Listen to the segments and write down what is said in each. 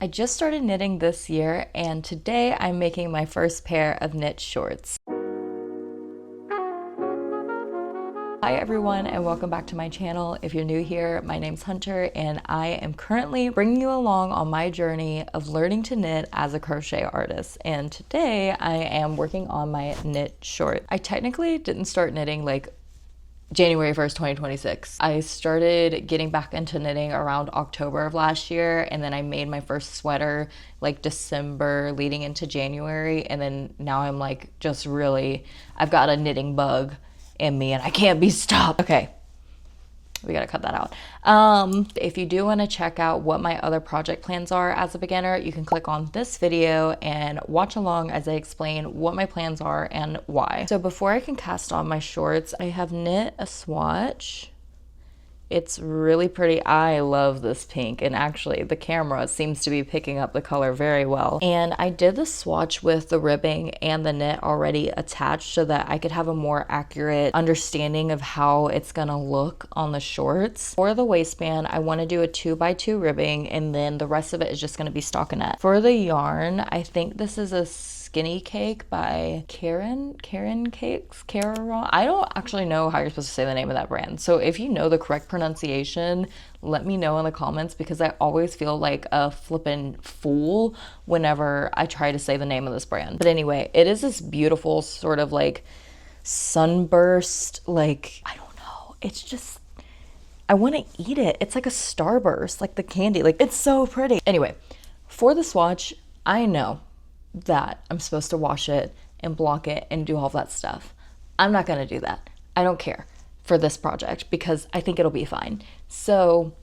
I just started knitting this year, and today I'm making my first pair of knit shorts. Hi everyone, and welcome back to my channel. If you're new here, my name's Hunter and I am currently bringing you along on my journey of learning to knit as a crochet artist. And today I am working on my knit short. I technically didn't start knitting like January 1st, 2026. I started getting back into knitting around October of last year, and then I made my first sweater like December leading into January, and then now I'm like just really, I've got a knitting bug in me and I can't be stopped. Okay, we gotta cut that out. If you do want to check out what my other project plans are as a beginner, you can click on this video and watch along as I explain what my plans are and why. So before I can cast on my shorts, I have knit a swatch. It's really pretty. I love this pink, and actually the camera seems to be picking up the color very well. And I did the swatch with the ribbing and the knit already attached so that I could have a more accurate understanding of how it's gonna look on the shorts. For the waistband, I want to do a 2x2 ribbing, and then the rest of it is just going to be stockinette. For the yarn, I think this is a Skinny Cake by Karen Cakes. I don't actually know how you're supposed to say the name of that brand. So if you know the correct pronunciation, let me know in the comments, because I always feel like a flippin' fool whenever I try to say the name of this brand. But anyway, it is this beautiful sort of like sunburst, like, I don't know. It's just, I want to eat it. It's like a starburst, like the candy. Like, it's so pretty. Anyway, for the swatch, I know that I'm supposed to wash it and block it and do all of that stuff. I'm not gonna do that. I don't care for this project because I think it'll be fine. So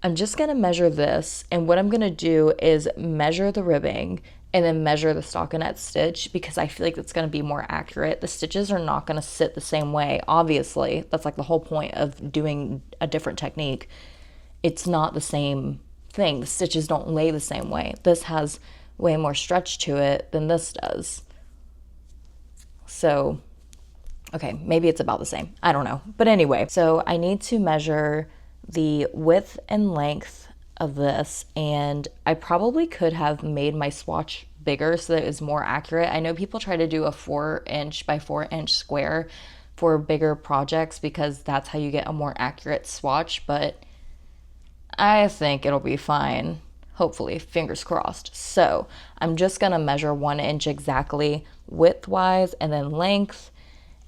I'm just gonna measure this, and what I'm gonna do is measure the ribbing and then measure the stockinette stitch, because I feel like it's gonna be more accurate. The stitches are not gonna sit the same way. Obviously, that's like the whole point of doing a different technique. It's not the same thing. The stitches don't lay the same way. This has way more stretch to it than this does. So, okay, maybe it's about the same. I don't know. But anyway, so I need to measure the width and length of this, and I probably could have made my swatch bigger so that it was more accurate. I know people try to do a 4" by 4" square for bigger projects because that's how you get a more accurate swatch, but I think it'll be fine. Hopefully, fingers crossed. So I'm just gonna measure 1 inch exactly width-wise, and then length,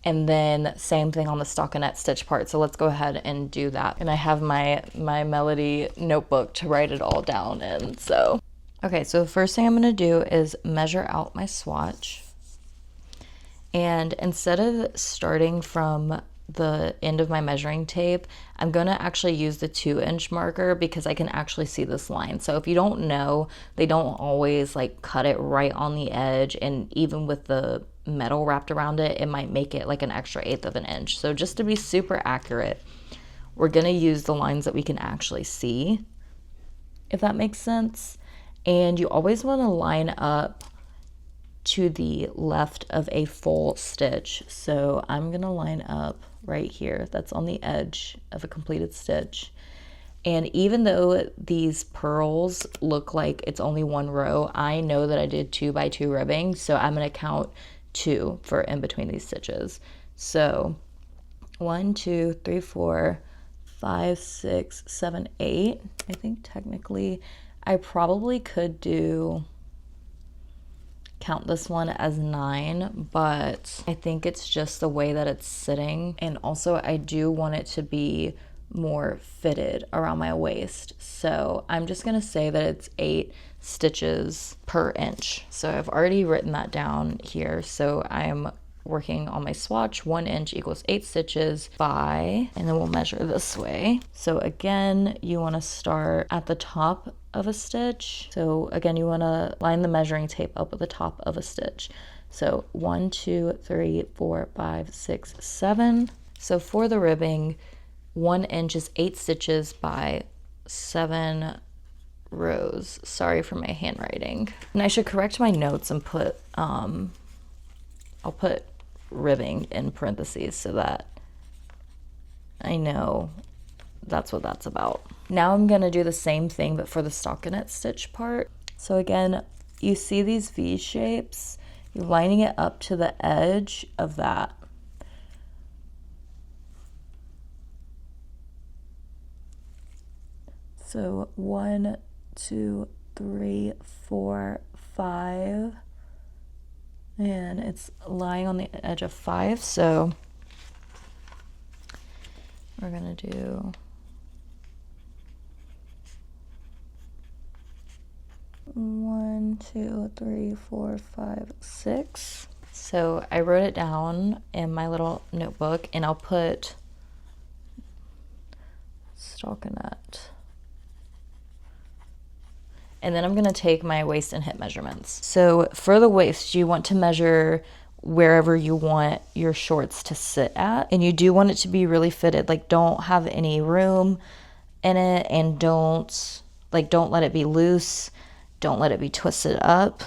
and then same thing on the stockinette stitch part. So let's go ahead and do that. And I have my Melody notebook to write it all down in, so. Okay, so the first thing I'm gonna do is measure out my swatch. And instead of starting from the end of my measuring tape, I'm gonna actually use the 2" marker because I can actually see this line. So if you don't know, they don't always like cut it right on the edge, and even with the metal wrapped around it, it might make it like an extra 1/8 of an inch. So just to be super accurate, we're gonna use the lines that we can actually see, if that makes sense. And you always want to line up to the left of a full stitch. So I'm gonna line up right here. That's on the edge of a completed stitch. And even though these purls look like it's only 1 row, I know that I did 2x2 ribbing, so I'm gonna count 2 for in between these stitches. So 1, 2, 3, 4, 5, 6, 7, 8. I think technically I probably could count this one as 9, but I think it's just the way that it's sitting. And also I do want it to be more fitted around my waist. So I'm just gonna say that it's 8 stitches per inch. So I've already written that down here. So I'm working on my swatch. 1 inch equals 8 stitches by, and then we'll measure this way. So again, you want to start at the top of a stitch. So again, you want to line the measuring tape up at the top of a stitch. So 1, 2, 3, 4, 5, 6, 7. So for the ribbing, 1 inch is 8 stitches by 7 rows. Sorry for my handwriting. And I should correct my notes and put, I'll put ribbing in parentheses so that I know that's what that's about. Now I'm gonna do the same thing, but for the stockinette stitch part. So again, you see these V shapes, you're lining it up to the edge of that. So 1, 2, 3, 4, 5, and it's lying on the edge of 5. So we're gonna do 1, 2, 3, 4, 5, 6. So I wrote it down in my little notebook, and I'll put stockinette. And then I'm gonna take my waist and hip measurements. So for the waist, you want to measure wherever you want your shorts to sit at. And you do want it to be really fitted. Like, don't have any room in it, and don't let it be loose. Don't let it be twisted up.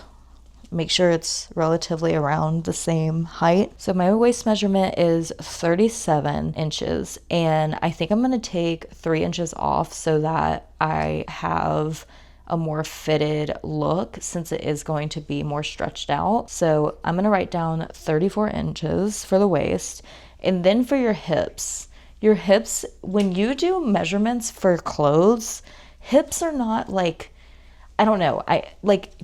Make sure it's relatively around the same height. So my waist measurement is 37 inches, and I think I'm gonna take 3 inches off so that I have a more fitted look, since it is going to be more stretched out. So I'm gonna write down 34 inches for the waist. And then for your hips, when you do measurements for clothes, hips are not like, I don't know,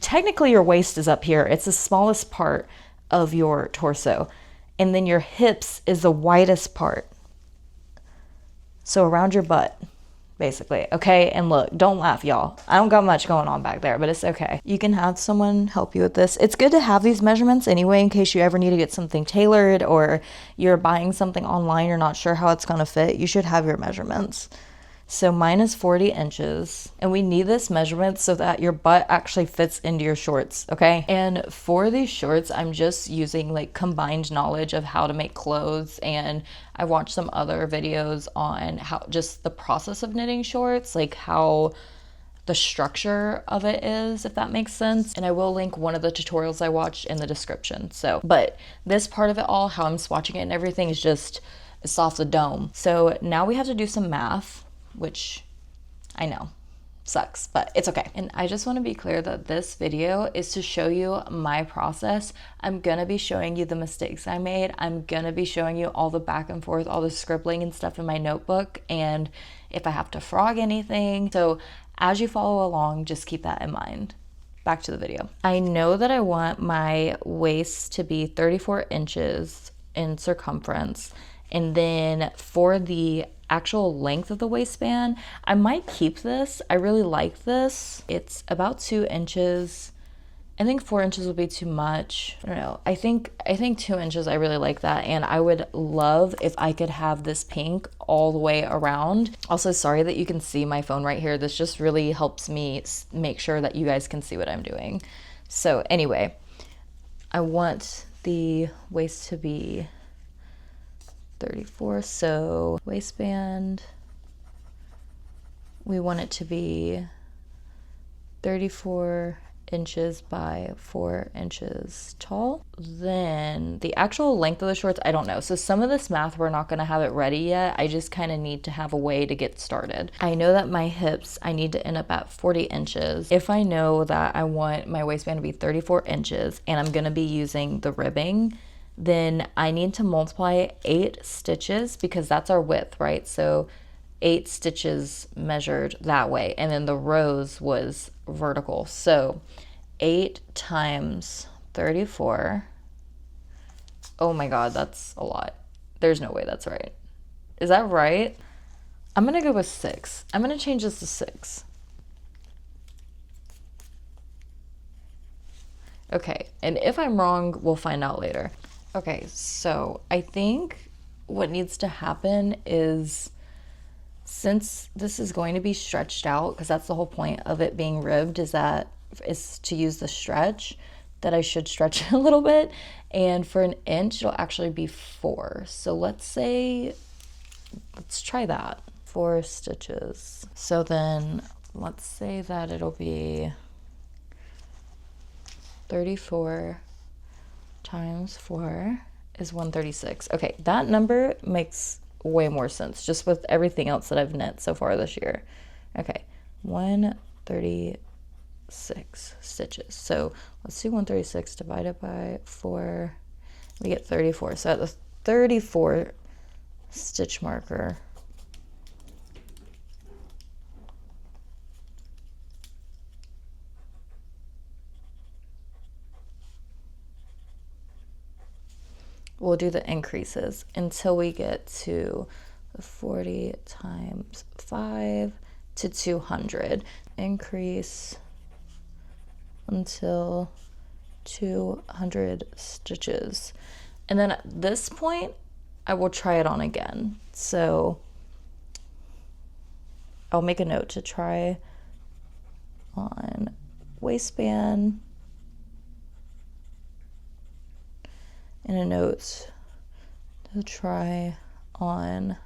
technically your waist is up here. It's the smallest part of your torso. And then your hips is the widest part. So around your butt, basically, okay? And look, don't laugh, y'all. I don't got much going on back there, but it's okay. You can have someone help you with this. It's good to have these measurements anyway, in case you ever need to get something tailored, or you're buying something online, you're not sure how it's gonna fit. You should have your measurements. So mine is 40 inches, and we need this measurement so that your butt actually fits into your shorts, okay? And for these shorts, I'm just using like combined knowledge of how to make clothes, and I watched some other videos on how just the process of knitting shorts, like how the structure of it is, if that makes sense. And I will link one of the tutorials I watched in the description. So, but this part of it all, how I'm swatching it and everything, is just, it's off the dome. So now we have to do some math, which I know sucks, but it's okay. And I just want to be clear that this video is to show you my process. I'm gonna be showing you the mistakes I made. I'm gonna be showing you all the back and forth, all the scribbling and stuff in my notebook, and if I have to frog anything. So as you follow along, just keep that in mind. Back to the video. I know that I want my waist to be 34 inches in circumference, and then for the actual length of the waistband, I might keep this. I really like this. It's about 2 inches. I think 4 inches would be too much. I don't know. I think 2 inches, I really like that. And I would love if I could have this pink all the way around. Also, sorry that you can see my phone right here. This just really helps me make sure that you guys can see what I'm doing. So anyway, I want the waist to be 34, so waistband, we want it to be 34 inches by 4 inches tall. Then the actual length of the shorts, I don't know. So some of this math, we're not gonna have it ready yet. I just kind of need to have a way to get started. I know that my hips, I need to end up at 40 inches. If I know that I want my waistband to be 34 inches and I'm gonna be using the ribbing, then I need to multiply 8 stitches, because that's our width, right? So 8 stitches measured that way, and then the rows was vertical. So 8 times 34. Oh my God, that's a lot. There's no way that's right. Is that right? I'm gonna go with 6. I'm gonna change this to 6. Okay, and if I'm wrong, we'll find out later. Okay, so I think what needs to happen is, since this is going to be stretched out, because that's the whole point of it being ribbed, is to use the stretch, that I should stretch it a little bit. And for an inch, it'll actually be 4. So let's try that. 4 stitches. So then let's say that it'll be 34 times 4 is 136. Okay, that number makes way more sense just with everything else that I've knit so far this year. Okay, 136 stitches. So let's do 136 divided by 4. We get 34. So at the 34 stitch marker, we'll do the increases until we get to the 40 times 5 to 200. Increase until 200 stitches. And then at this point, I will try it on again. So I'll make a note to try on waistband, and a note to try on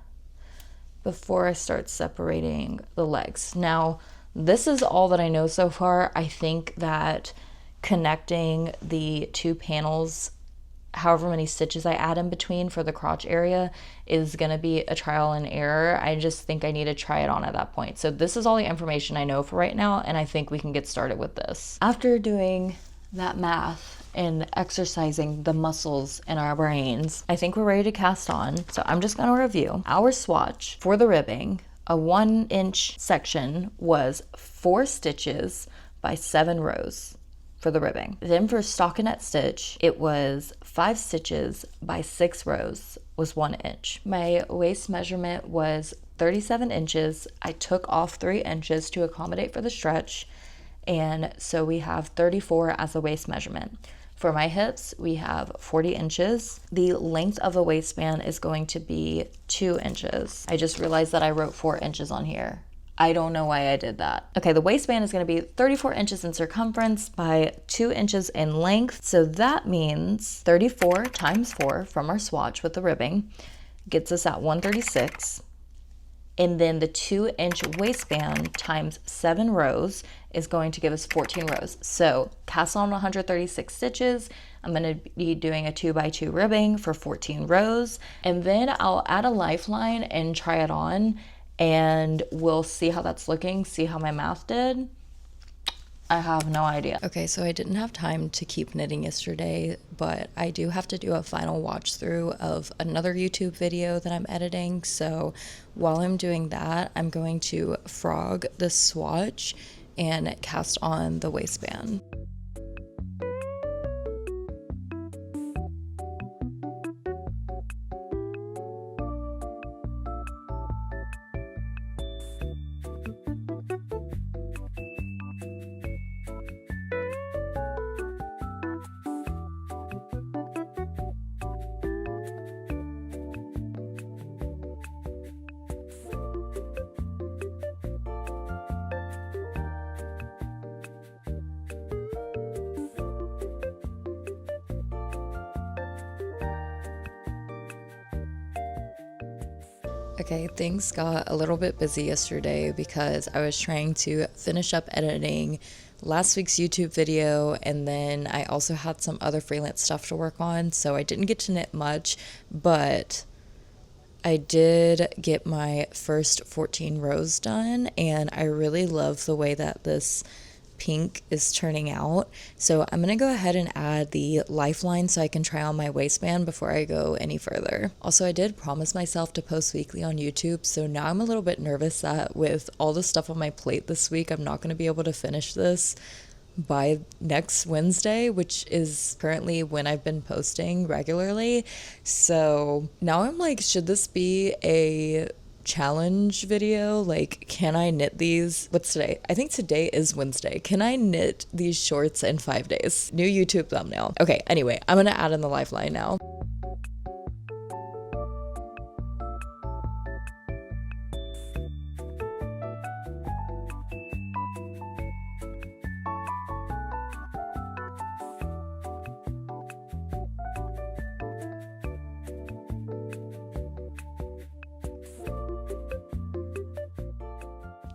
before I start separating the legs. Now, this is all that I know so far. I think that connecting the two panels, however many stitches I add in between for the crotch area, is gonna be a trial and error. I just think I need to try it on at that point. So this is all the information I know for right now, and I think we can get started with this. After doing that math and exercising the muscles in our brains, I think we're ready to cast on. So I'm just gonna review. Our swatch for the ribbing, a 1-inch section was 4 stitches by 7 rows for the ribbing. Then for stockinette stitch, it was 5 stitches by 6 rows, was 1 inch. My waist measurement was 37 inches. I took off 3 inches to accommodate for the stretch, and so we have 34 as a waist measurement. For my hips, we have 40 inches. The length of the waistband is going to be 2 inches. I just realized that I wrote 4 inches on here. I don't know why I did that. Okay, the waistband is gonna be 34 inches in circumference by 2 inches in length. So that means 34 times 4 from our swatch with the ribbing gets us at 136. And then the 2-inch waistband times 7 rows is going to give us 14 rows. So cast on 136 stitches. I'm gonna be doing a 2x2 ribbing for 14 rows. And then I'll add a lifeline and try it on, and we'll see how that's looking, see how my math did. I have no idea. Okay, so I didn't have time to keep knitting yesterday, but I do have to do a final watch through of another YouTube video that I'm editing. So while I'm doing that, I'm going to frog the swatch and cast on the waistband. Okay, things got a little bit busy yesterday because I was trying to finish up editing last week's YouTube video, and then I also had some other freelance stuff to work on, so I didn't get to knit much, but I did get my first 14 rows done, and I really love the way that this pink is turning out. So I'm gonna go ahead and add the lifeline so I can try on my waistband before I go any further. Also, I did promise myself to post weekly on YouTube, so now I'm a little bit nervous that with all the stuff on my plate this week, I'm not gonna be able to finish this by next Wednesday, which is currently when I've been posting regularly. So now I'm like, should this be a challenge video? Like, can I knit these? What's today? I think today is Wednesday. Can I knit these shorts in 5 days? New YouTube thumbnail. Okay, anyway, I'm gonna add in the lifeline now.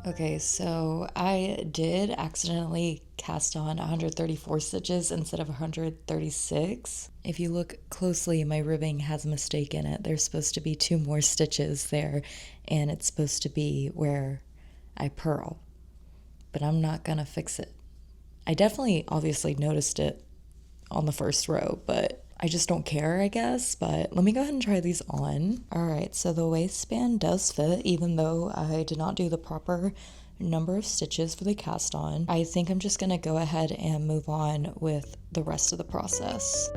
Okay, so I did accidentally cast on 134 stitches instead of 136. If you look closely, my ribbing has a mistake in it. There's supposed to be 2 more stitches there, and it's supposed to be where I purl. But I'm not gonna fix it. I definitely obviously noticed it on the first row, but I just don't care, I guess. But let me go ahead and try these on. All right, so the waistband does fit, even though I did not do the proper number of stitches for the cast on. I think I'm just gonna go ahead and move on with the rest of the process.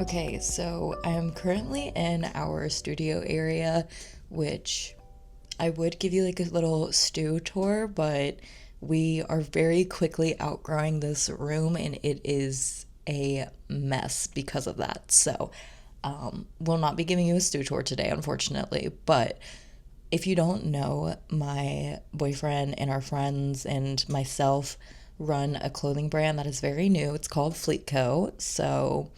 Okay, so I am currently in our studio area, which I would give you like a little stew tour, but we are very quickly outgrowing this room and it is a mess because of that. So, we'll not be giving you a stew tour today, unfortunately, but if you don't know, my boyfriend and our friends and myself run a clothing brand that is very new. It's called Fleet Co. So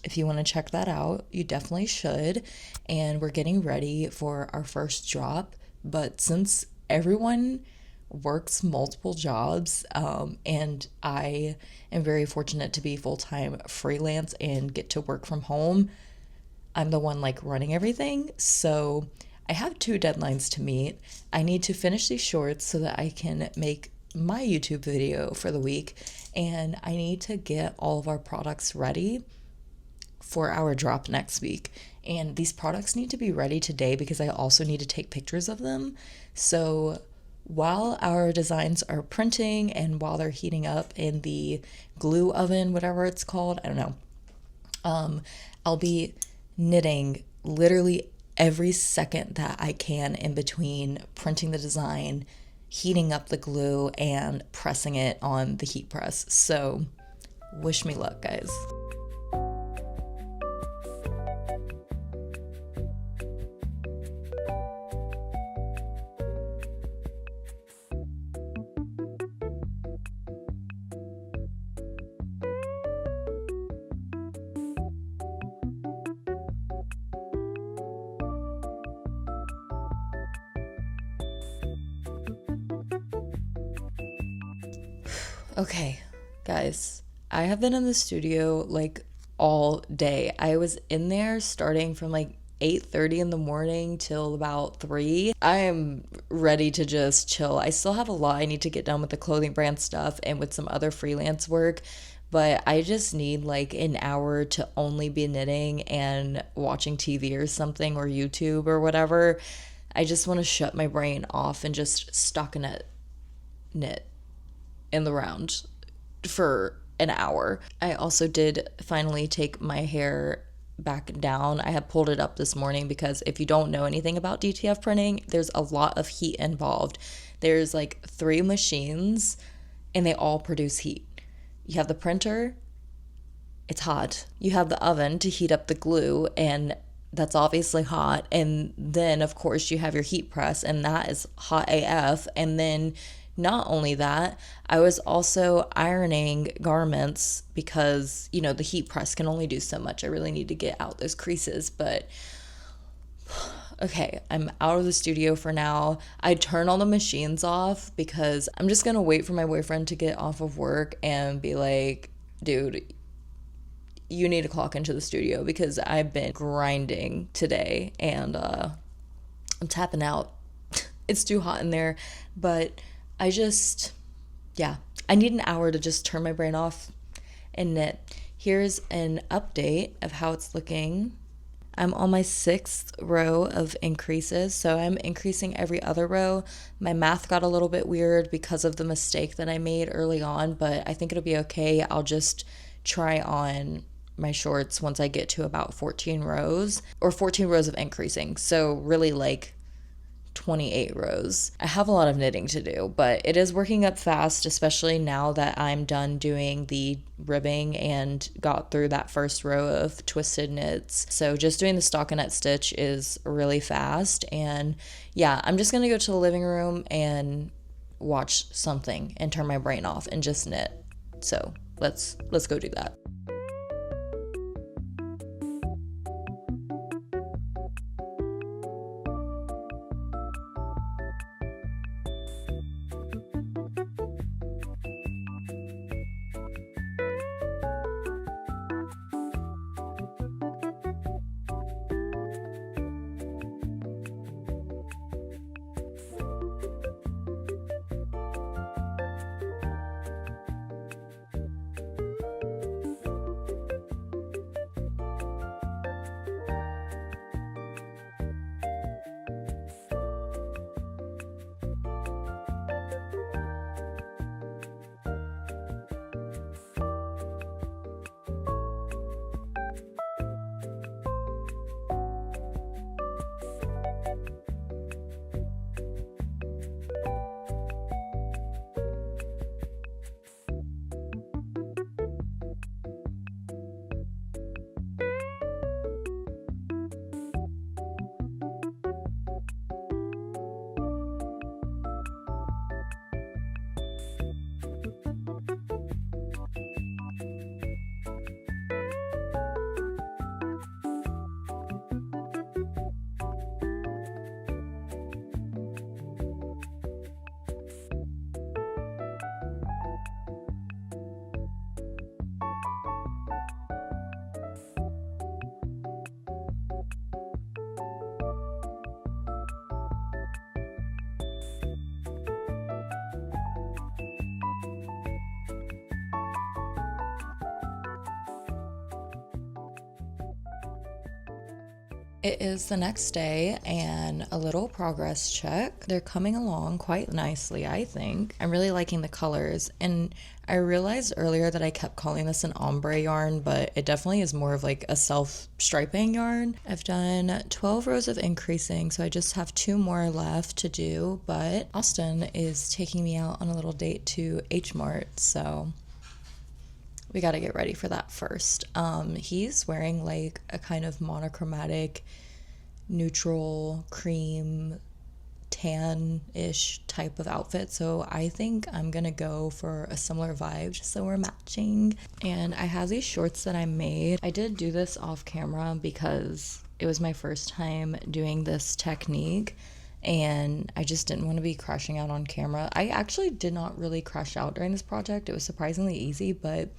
if you want to check that out, you definitely should. And we're getting ready for our first drop. But since everyone works multiple jobs, and I am very fortunate to be full-time freelance and get to work from home, I'm the one like running everything. So I have 2 deadlines to meet. I need to finish these shorts so that I can make my YouTube video for the week, and I need to get all of our products ready for our drop next week. And these products need to be ready today because I also need to take pictures of them. So while our designs are printing and while they're heating up in the glue oven, whatever it's called, I don't know, I'll be knitting literally every second that I can in between printing the design, heating up the glue, and pressing it on the heat press. So wish me luck, guys. Okay, guys, I have been in the studio like all day. I was in there starting from like 8:30 in the morning till about 3. I am ready to just chill. I still have a lot I need to get done with the clothing brand stuff and with some other freelance work, but I just need like an hour to only be knitting and watching TV or something, or YouTube or whatever. I just want to shut my brain off and just stockinette knit in the round for an hour. I also did finally take my hair back down. I had pulled it up this morning because if you don't know anything about DTF printing, there's a lot of heat involved. There's like 3 machines and they all produce heat. You have the printer, it's hot. You have the oven to heat up the glue, and that's obviously hot. And then of course you have your heat press, and that is hot AF. And then not only that, I was also ironing garments because, you know, the heat press can only do so much. I really need to get out those creases, but okay, I'm out of the studio for now. I turn all the machines off because I'm just gonna wait for my boyfriend to get off of work and be like, dude, you need to clock into the studio because I've been grinding today and I'm tapping out. It's too hot in there, but I need an hour to just turn my brain off and knit. Here's an update of how it's looking. I'm on my 6th row of increases, so I'm increasing every other row. My math got a little bit weird because of the mistake that I made early on, but I think it'll be okay. I'll just try on my shorts once I get to about 14 rows, or 14 rows of increasing. So really like 28 rows. I have a lot of knitting to do, but it is working up fast, especially now that I'm done doing the ribbing and got through that first row of twisted knits. So just doing the stockinette stitch is really fast. And yeah, I'm just gonna go to the living room and watch something and turn my brain off and just knit. So let's go do that. It is the next day and a little progress check. They're coming along quite nicely, I think. I'm really liking the colors, and I realized earlier that I kept calling this an ombre yarn, but it definitely is more of like a self-striping yarn. I've done 12 rows of increasing, so I just have 2 more left to do, but Austin is taking me out on a little date to H Mart, so we got to get ready for that first. He's wearing like a kind of monochromatic, neutral, cream, tan-ish type of outfit. So I think I'm gonna go for a similar vibe just so we're matching. And I have these shorts that I made. I did do this off camera because it was my first time doing this technique, and I just didn't want to be crashing out on camera. I actually did not really crash out during this project. It was surprisingly easy, but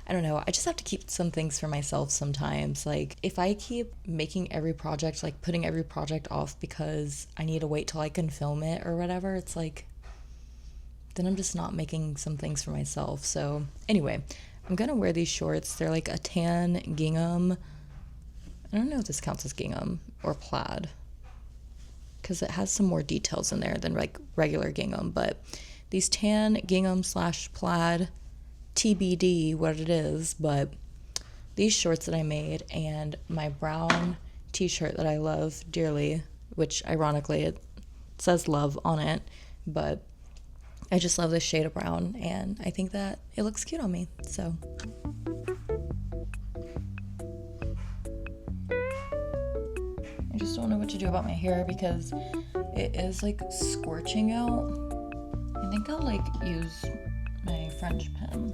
I don't know, I just have to keep some things for myself sometimes. Like, if I keep making every project, like putting every project off because I need to wait till I can film it or whatever, it's like, then I'm just not making some things for myself. So anyway, I'm gonna wear these shorts. They're like a tan gingham. I don't know if this counts as gingham or plaid, because it has some more details in there than like regular gingham, but these tan gingham / plaid, TBD what it is, but these shorts that I made and my brown t-shirt that I love dearly, which ironically it says love on it, but I just love this shade of brown and I think that it looks cute on me. So I just don't know what to do about my hair because it is like scorching out. I think I'll like use my French pen.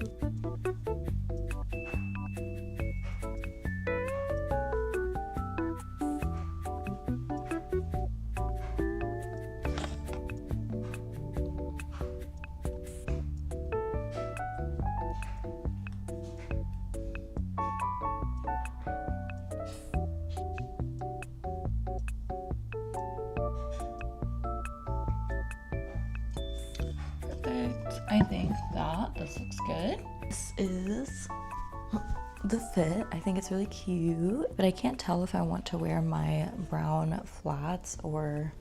I think that this looks good. This is the fit. I think it's really cute, but I can't tell if I want to wear my brown flats or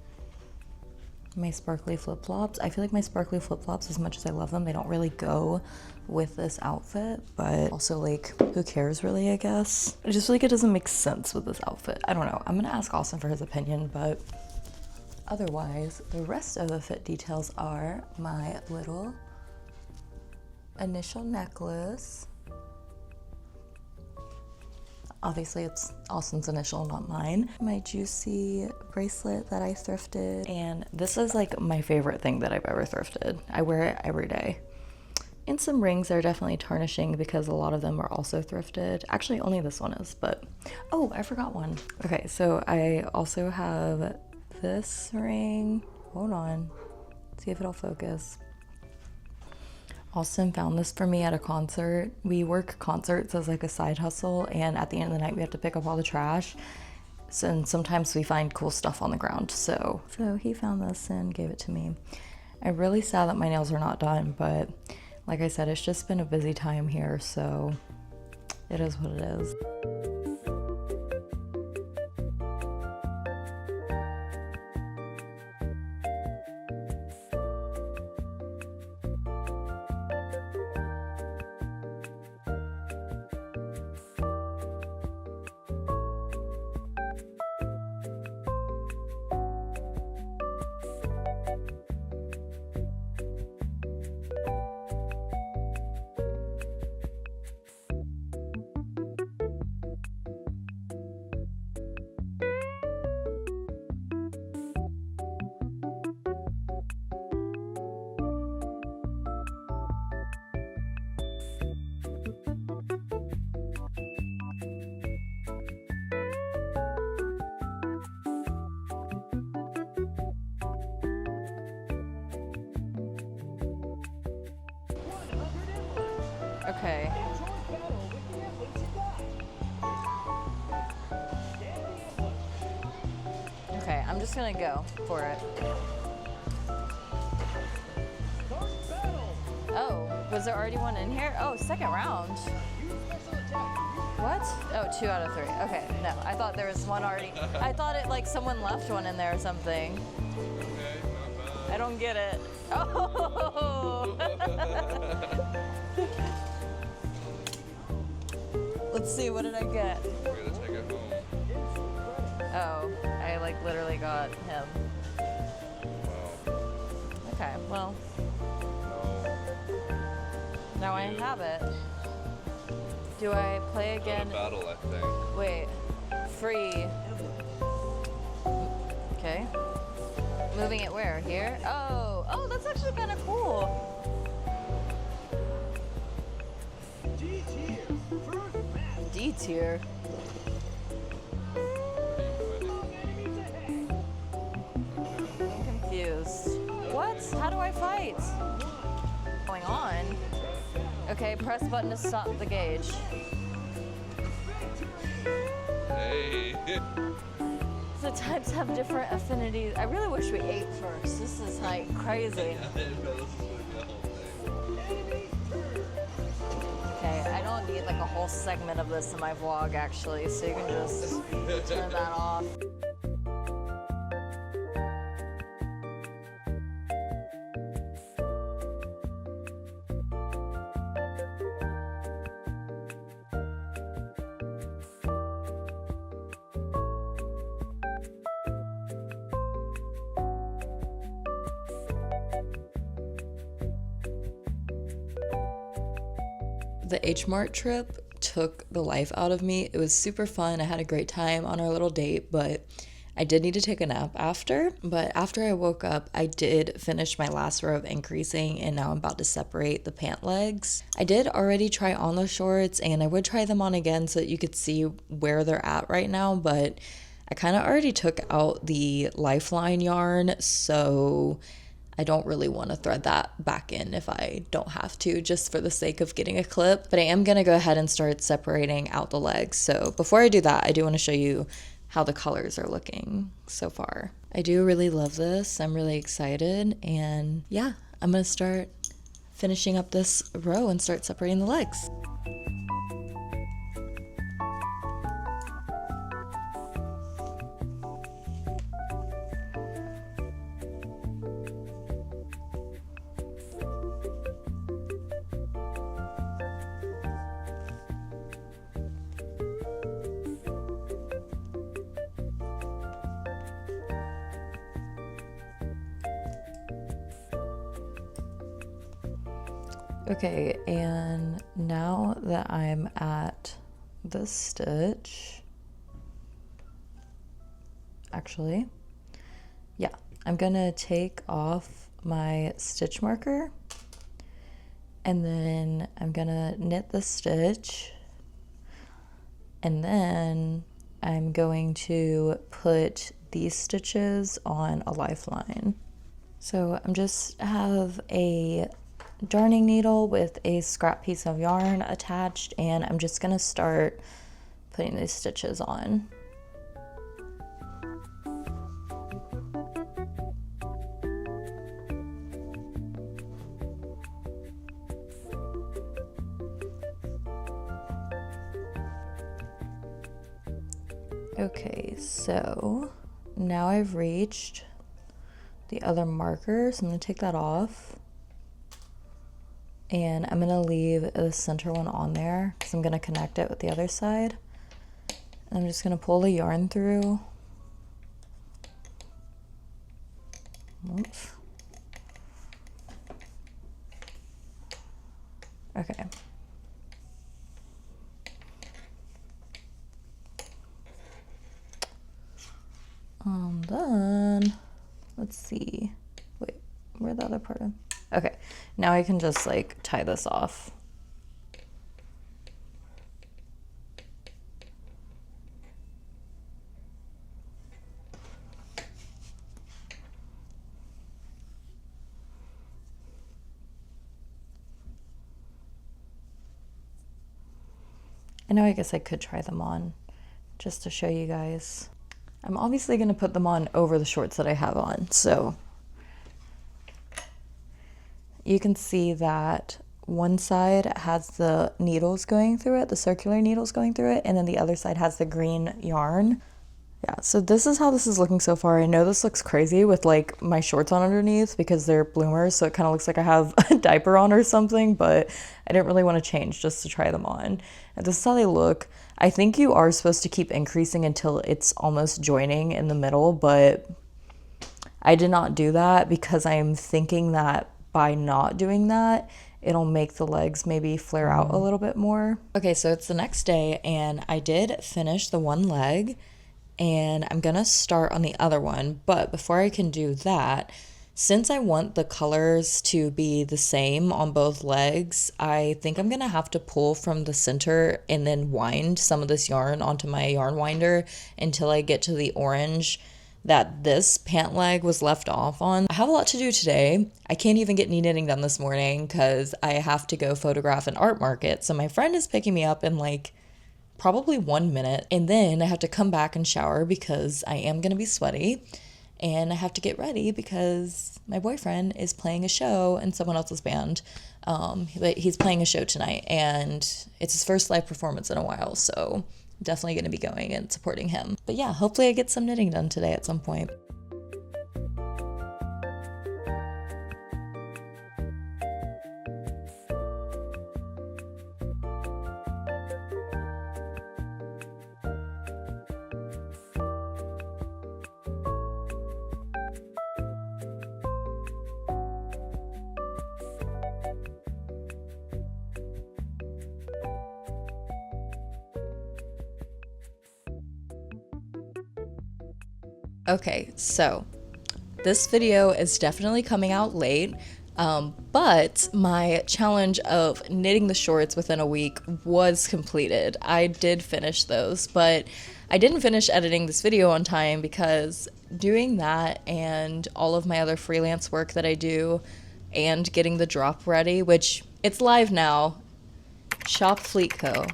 my sparkly flip-flops. I feel like my sparkly flip-flops, as much as I love them, they don't really go with this outfit, but also like who cares really, I guess. I just feel like it doesn't make sense with this outfit. I don't know. I'm gonna ask Austin for his opinion, but otherwise the rest of the fit details are my little initial necklace. Obviously it's Austin's initial, not mine. My Juicy bracelet that I thrifted. And this is like my favorite thing that I've ever thrifted. I wear it every day. And some rings are definitely tarnishing because a lot of them are also thrifted. Actually, only this one is, but, oh, I forgot one. Okay, so I also have this ring. Hold on, see if it'll focus. Austin found this for me at a concert. We work concerts as like a side hustle, and at the end of the night we have to pick up all the trash. So, and sometimes we find cool stuff on the ground. So he found this and gave it to me. I'm really sad that my nails are not done, but like I said, it's just been a busy time here, so it is what it is. Okay. Okay, I'm just gonna go for it. Oh, was there already one in here? Oh, second round. What? Oh, 2 out of 3. Okay, no, I thought there was one already. I thought it like someone left one in there or something. I don't get it. Oh! Let's see, what did I get? We're gonna take it home. Oh, I like literally got him. Wow. Okay, well, No. now I have it. Do I play again? Battle, I think. Wait, free. Okay. Moving it where? Here? Oh, that's actually kind of cool. D tier. I'm confused. What? How do I fight? What's going on? Okay, press button to stop the gauge. Hey. The types have different affinities. I really wish we ate first. This is like crazy. Okay, I don't need like a whole segment of this in my vlog actually, so you can just turn that off. The H Mart trip took the life out of me. It was super fun. I had a great time on our little date, but I did need to take a nap after. But after I woke up, I did finish my last row of increasing, and now I'm about to separate the pant legs. I did already try on the shorts, and I would try them on again so that you could see where they're at right now, but I kind of already took out the Lifeline yarn, so I don't really want to thread that back in if I don't have to, just for the sake of getting a clip. But I am going to go ahead and start separating out the legs. So before I do that, I do want to show you how the colors are looking so far. I do really love this. I'm really excited. And yeah, I'm going to start finishing up this row and start separating the legs. Okay, and now that I'm at this stitch, actually, yeah, I'm gonna take off my stitch marker and then I'm gonna knit the stitch, and then I'm going to put these stitches on a lifeline. So I'm just have a darning needle with a scrap piece of yarn attached, and I'm just gonna start putting these stitches on. Okay, so now I've reached the other marker, so I'm gonna take that off. And I'm gonna leave the center one on there because I'm gonna connect it with the other side. And I'm just gonna pull the yarn through. Oops. Okay. Then, let's see. Wait, where'd the other part of? Okay, now I can just like tie this off. I know, I guess I could try them on just to show you guys. I'm obviously going to put them on over the shorts that I have on, so you can see that one side has the needles going through it, the circular needles going through it, and then the other side has the green yarn. Yeah, so this is how this is looking so far. I know this looks crazy with like my shorts on underneath because they're bloomers, so it kind of looks like I have a diaper on or something, but I didn't really want to change just to try them on. And this is how they look. I think you are supposed to keep increasing until it's almost joining in the middle, but I did not do that because I am thinking that by not doing that, it'll make the legs maybe flare out a little bit more. Okay, so it's the next day and I did finish the one leg and I'm gonna start on the other one. But before I can do that, since I want the colors to be the same on both legs, I think I'm gonna have to pull from the center and then wind some of this yarn onto my yarn winder until I get to the orange that this pant leg was left off on. I have a lot to do today. I can't even get any knitting done this morning because I have to go photograph an art market. So my friend is picking me up in like probably 1 minute, and then I have to come back and shower because I am gonna be sweaty, and I have to get ready because my boyfriend is playing a show in someone else's band. But he's playing a show tonight and it's his first live performance in a while, so definitely going to be going and supporting him. But yeah, hopefully I get some knitting done today at some point. Okay, so this video is definitely coming out late, but my challenge of knitting the shorts within a week was completed. I did finish those, but I didn't finish editing this video on time because doing that and all of my other freelance work that I do and getting the drop ready, which it's live now, Shop Fleet Co.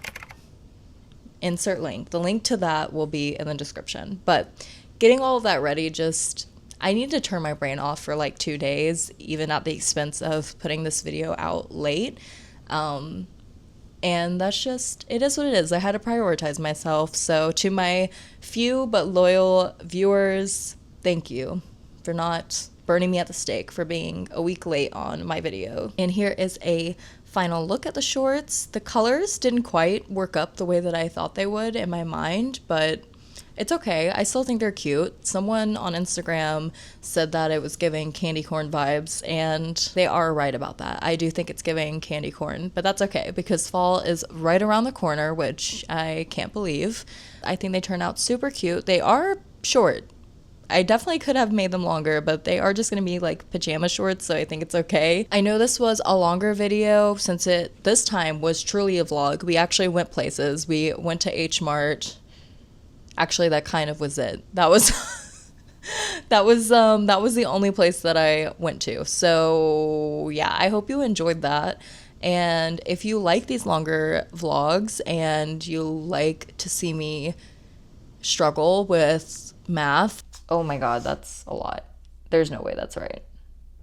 Insert link. The link to that will be in the description, but getting all of that ready, I need to turn my brain off for like 2 days, even at the expense of putting this video out late. And that's just, it is what it is. I had to prioritize myself. So to my few but loyal viewers, thank you for not burning me at the stake for being a week late on my video. And here is a final look at the shorts. The colors didn't quite work up the way that I thought they would in my mind, but It's okay. I still think they're cute. Someone on Instagram said that it was giving candy corn vibes, and they are right about that. I do think it's giving candy corn, but that's okay because fall is right around the corner, which I can't believe. I think they turn out super cute. They are short. I definitely could have made them longer, but they are just going to be like pajama shorts, so I think it's okay. I know this was a longer video since it this time was truly a vlog. We actually went places. We went to H Mart. Actually, that kind of was it. That was that was the only place that I went to. So, yeah, I hope you enjoyed that. And if you like these longer vlogs and you like to see me struggle with math, oh my god, that's a lot. There's no way that's right.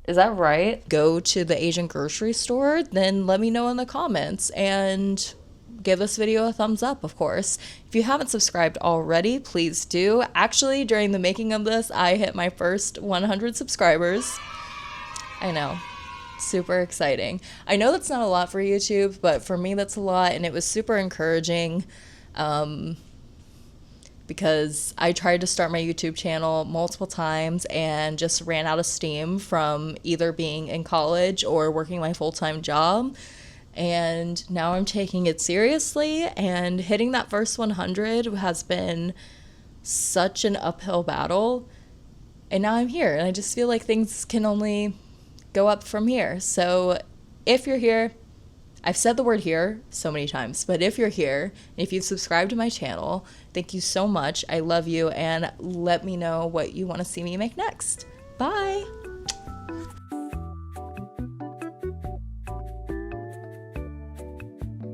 Is that right? Go to the Asian grocery store, then let me know in the comments and give this video a thumbs up, of course. If you haven't subscribed already, please do. Actually, during the making of this, I hit my first 100 subscribers. I know. Super exciting. I know that's not a lot for YouTube, but for me that's a lot, and it was super encouraging. Because I tried to start my YouTube channel multiple times and just ran out of steam from either being in college or working my full-time job. And now I'm taking it seriously, and hitting that first 100 has been such an uphill battle. And now I'm here, and I just feel like things can only go up from here. So if you're here, I've said the word here so many times, but if you're here, if you've subscribed to my channel, thank you so much. I love you, and let me know what you want to see me make next. Bye!